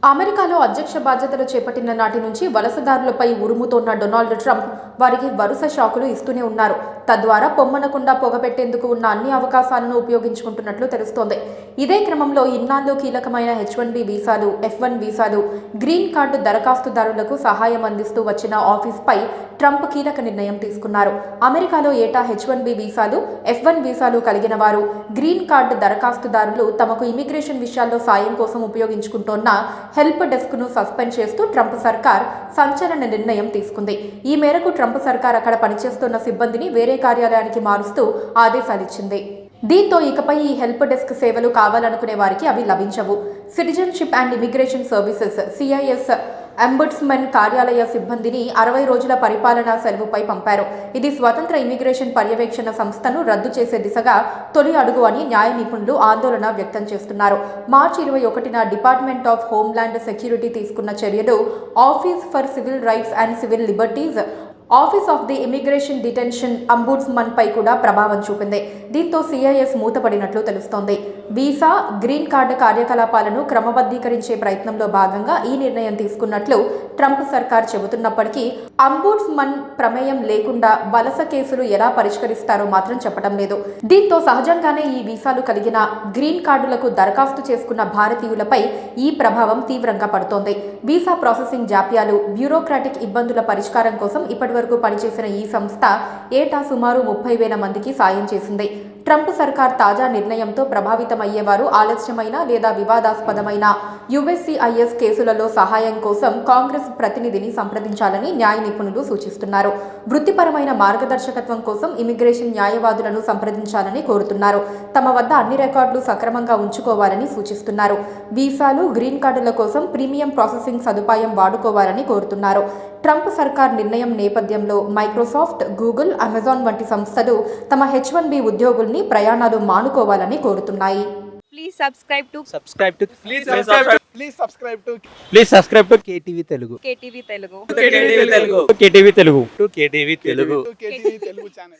అమెరికాలో అధ్యక్ష బాధ్యతలు చేపట్టిన నాటి నుంచి వలసదారులపై ఉరుముతోన్న డొనాల్డ్ ట్రంప్ వారికి వరుస షాకులు ఇస్తూనే ఉన్నారు. తద్వారా పొమ్మనకుండా పొగపెట్టేందుకు ఉన్న అన్ని అవకాశాలను ఉపయోగించుకుంటున్నట్లు తెలుస్తోంది. ఇదే క్రమంలో ఇన్నాళ్ళు కీలకమైన H-1B వీసాలు, F-1 వీసాలు, గ్రీన్ కార్డు దరఖాస్తుదారులకు సహాయం అందిస్తూ వచ్చిన ఆఫీస్పై ట్రంప్ కీలక నిర్ణయం తీసుకున్నారు. అమెరికాలో ఏటా H-1B వీసాలు, F-1 వీసాలు కలిగిన వారు, గ్రీన్ కార్డు దరఖాస్తుదారులు తమకు ఇమిగ్రేషన్ విషయాల్లో సాయం కోసం ఉపయోగించుకుంటోన్న హెల్ప్ డెస్క్ ను సస్పెండ్ చేస్తూ ట్రంప్ సర్కార్ సంచలన నిర్ణయం తీసుకుంది. ఈ మేరకు ట్రంప్ సర్కార్ అక్కడ పనిచేస్తున్న సిబ్బందిని వేరే కార్యాలయానికి మారుస్తూ ఆదేశాలిచ్చింది. దీంతో ఇకపై ఈ హెల్ప్ డెస్క్ సేవలు కావాలనుకునే వారికి అవి లభించవు. Citizenship and immigration services CIS ombudsman కార్యాలయ సిబ్బందిని 60 రోజుల పరిపాలనా సెలవుపై పంపారు. ఇది స్వతంత్ర ఇమిగ్రేషన్ పర్యవేక్షణ సంస్థను రద్దు చేసే దిశగా తొలి అడుగు అని న్యాయ నిపుణులు ఆందోళన వ్యక్తం చేస్తున్నారు. మార్చి 21న డిపార్ట్మెంట్ ఆఫ్ హోమ్లాండ్ సెక్యూరిటీ తీసుకున్న చర్యలు office for civil rights and civil liberties, office of the immigration detention ombudsman పై కూడా ప్రభావం చూపింది. దీంతో CIS మూతపడినట్లు తెలుస్తోంది. వీసా, గ్రీన్ కార్డు కార్యకలాపాలను క్రమబద్ధీకరించే ప్రయత్నంలో భాగంగా ఈ నిర్ణయం తీసుకున్నట్లు ట్రంప్ సర్కార్ చెబుతున్నప్పటికీ అంబుడ్స్మన్ ప్రమేయం లేకుండా వలస కేసులు ఎలా పరిష్కరిస్తారో మాత్రం చెప్పడం లేదు. దీంతో సహజంగానే ఈ వీసాలు కలిగిన గ్రీన్ కార్డులకు దరఖాస్తు చేసుకున్న భారతీయులపై ఈ ప్రభావం తీవ్రంగా పడుతోంది. వీసా ప్రాసెసింగ్ జాప్యాలు, బ్యూరోక్రాటిక్ ఇబ్బందుల పరిష్కారం కోసం ఇప్పటివరకు పనిచేసిన ఈ సంస్థ ఏటా సుమారు 30,000 మందికి సాయం చేసింది. ట్రంప్ సర్కార్ తాజా నిర్ణయంతో ప్రభావితమయ్యేవారు ఆలస్యమైన లేదా వివాదాస్పదమైన USCIS కేసులలో సహాయం కోసం కాంగ్రెస్ ప్రతినిధిని సంప్రదించాలని న్యాయ నిపుణులు సూచిస్తున్నారు. వృత్తిపరమైన మార్గదర్శకత్వం కోసం ఇమిగ్రేషన్ న్యాయవాదులను సంప్రదించాలని కోరుతున్నారు. తమ వద్ద అన్ని రికార్డులు సక్రమంగా ఉంచుకోవాలని సూచిస్తున్నారు. వీసాలు, గ్రీన్ కార్డుల కోసం ప్రీమియం ప్రాసెసింగ్ సదుపాయం వాడుకోవాలని కోరుతున్నారు. ట్రంప్ సర్కార్ నిర్ణయం నేపథ్యంలో మైక్రోసాఫ్ట్, గూగుల్, అమెజాన్ వంటి సంస్థలు తమ H-1B ఉద్యోగుల్ని ప్రయాణాలు మానుకోవాలని కోరుతున్నాయి. Please subscribe to KTV Telugu. KTV Telugu. KTV Telugu. KTV Telugu channel.